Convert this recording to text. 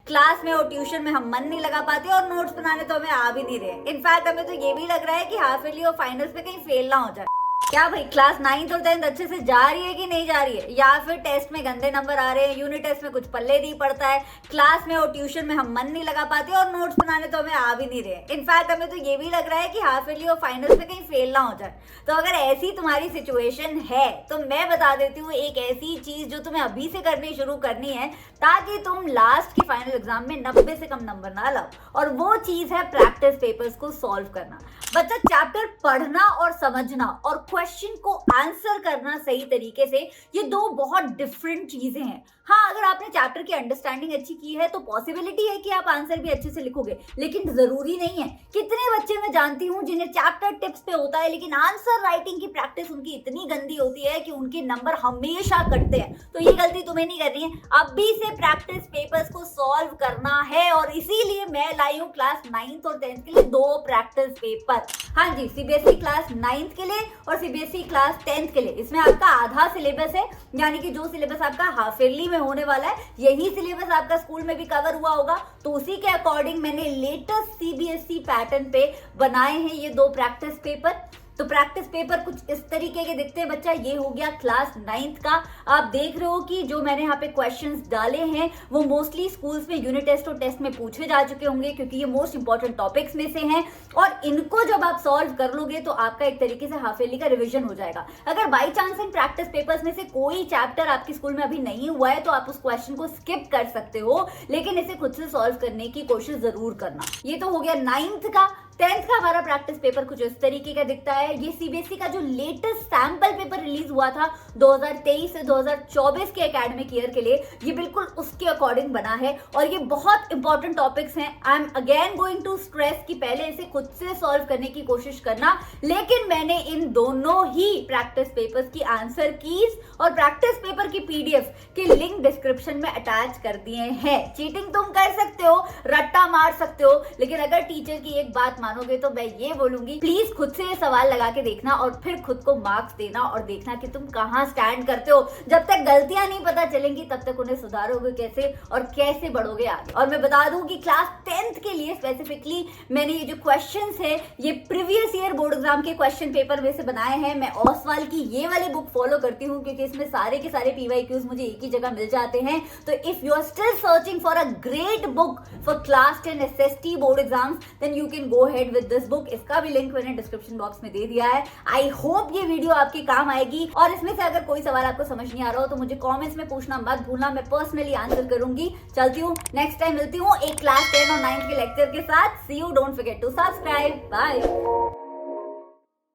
Class में और tuition में हम मन नहीं लगा पाते और नोट्स बनाने तो हमें आ भी नहीं रहे। इनफैक्ट हमें तो ये भी लग रहा है कि हाफ ईयरली और फाइनल्स में कहीं फेल ना हो जाए। क्या भाई क्लास 9th और 10th अच्छे से जा रही है कि नहीं जा रही है, या फिर टेस्ट में गंदे नंबर आ रहे हैं, यूनिट टेस्ट में कुछ पल्ले नहीं पड़ता है, क्लास में और ट्यूशन में हम मन नहीं लगा पाते और नोट्स बनाने तो हमें आ भी नहीं रहे। इनफैक्ट हमें तो ये भी लग रहा है कि हाफ ईयरली और फाइनल्स में कहीं फेल ना हो जाए। तो अगर ऐसी तुम्हारी सिचुएशन है तो मैं बता देती हूँ एक ऐसी चीज जो तुम्हें अभी से करनी शुरू करनी है ताकि तुम लास्ट की फाइनल एग्जाम में 90 से कम नंबर ना लाओ, और वो चीज है प्रैक्टिस पेपर्स को सॉल्व करना। बच्चा, चैप्टर पढ़ना और समझना और क्वेश्चन को आंसर करना सही तरीके से, ये दो बहुत डिफरेंट चीजें हैं। हाँ, अगर आपने चैप्टर की अंडरस्टैंडिंग अच्छी की है तो पॉसिबिलिटी है कि आप आंसर भी अच्छे से लिखोगे, लेकिन जरूरी नहीं है। कितने बच्चे मैं जानती हूँ जिन्हें चैप्टर टिप्स पे होता है लेकिन आंसर राइटिंग की प्रैक्टिस उनकी इतनी गंदी होती है कि उनके नंबर हमेशा कटते हैं। तो ये गलती तुम्हें नहीं करनी है, अभी से प्रैक्टिस पेपर्स को सॉल्व करना है। और इसीलिए मैं लाई हूँ क्लास 9th और 10th के लिए 2 प्रैक्टिस पेपर। हाँ जी, सीबीएसई क्लास 9th के लिए और सीबीएसई क्लास 10th के लिए। इसमें आपका आधा सिलेबस है, यानी कि जो सिलेबस आपका हाफ ईयरली में होने वाला है यही सिलेबस आपका स्कूल में भी कवर हुआ होगा। तो उसी के अकॉर्डिंग मैंने लेटेस्ट सीबीएसई पैटर्न पे बनाए हैं ये 2 प्रैक्टिस पेपर। तो प्रैक्टिस पेपर कुछ इस तरीके के दिखते हैं बच्चा। ये हो गया क्लास 9th का। आप देख रहे हो कि जो मैंने यहाँ पे क्वेश्चंस डाले हैं वो मोस्टली स्कूल्स में यूनिट टेस्ट और टेस्ट में पूछे जा चुके होंगे, क्योंकि ये मोस्ट इंपॉर्टेंट टॉपिक्स में से हैं। और इनको जब आप सॉल्व कर लोगे तो आपका एक तरीके से हाफ ईयरली का रिविजन हो जाएगा। अगर by chance in practice papers में से कोई चैप्टर आपके स्कूल में अभी नहीं हुआ है तो आप उस क्वेश्चन को स्किप कर सकते हो, लेकिन इसे खुद से सॉल्व करने की कोशिश जरूर करना। ये तो हो गया 9th का। 10th का हमारा प्रैक्टिस पेपर कुछ इस तरीके का दिखता है। ये सीबीएसई का जो लेटेस्ट सैंपल पेपर रिलीज हुआ था 2023 से 2024 के एकेडमिक ईयर के लिए, ये बिल्कुल उसके अकॉर्डिंग बना है। और ये बहुत इंपॉर्टेंट टॉपिक्स हैं। I am again going to stress कि पहले इसे खुद से सॉल्व करने की कोशिश करना, लेकिन मैंने इन दोनों ही प्रैक्टिस पेपर्स की आंसर कीज और प्रैक्टिस पेपर की पीडीएफ के लिंक डिस्क्रिप्शन में अटैच कर दिए हैं। चीटिंग तुम कर सकते हो, रट्टा मार सकते हो, लेकिन अगर टीचर की एक बात मानोगे तो मैं ये बोलूंगी, प्लीज खुद से सवाल लगा के देखना और फिर खुद को मार्क्स देना और देखना कि तुम कहां स्टैंड करते हो। जब तक गलतियां नहीं पता चलेंगी तब तक उन्हें सुधारोगे कैसे और कैसे बढ़ोगे आगे। और मैं बता दूं कि क्लास 10th के लिए स्पेसिफिकली मैंने ये जो क्वेश्चंस है ये प्रीवियस ईयर बोर्ड एग्जाम के क्वेश्चन पेपर में से बनाए हैं। मैं ओसवाल की ये वाली बुक फॉलो करती हूँ क्योंकि इसमें सारे के सारे पीवाईक्यूज मुझे एक ही जगह मिल जाते हैं। तो if you are still searching for a great book for class 10 SST board exams, then you can go ahead with this book. इसका भी लिंक मैंने डिस्क्रिप्शन बॉक्स में दे दिया है। आई होप ये वीडियो आपके काम आएगी। और इसमें से अगर कोई सवाल आपको समझ नहीं आ रहा हो तो मुझे कमेंट्स में पूछना मत भूलना, मैं पर्सनली आंसर करूंगी। चलती हूँ, नेक्स्ट टाइम मिलती हूँ एक क्लास 10 और 9th के लेक्चर के साथ। See you, don't forget to subscribe. Bye.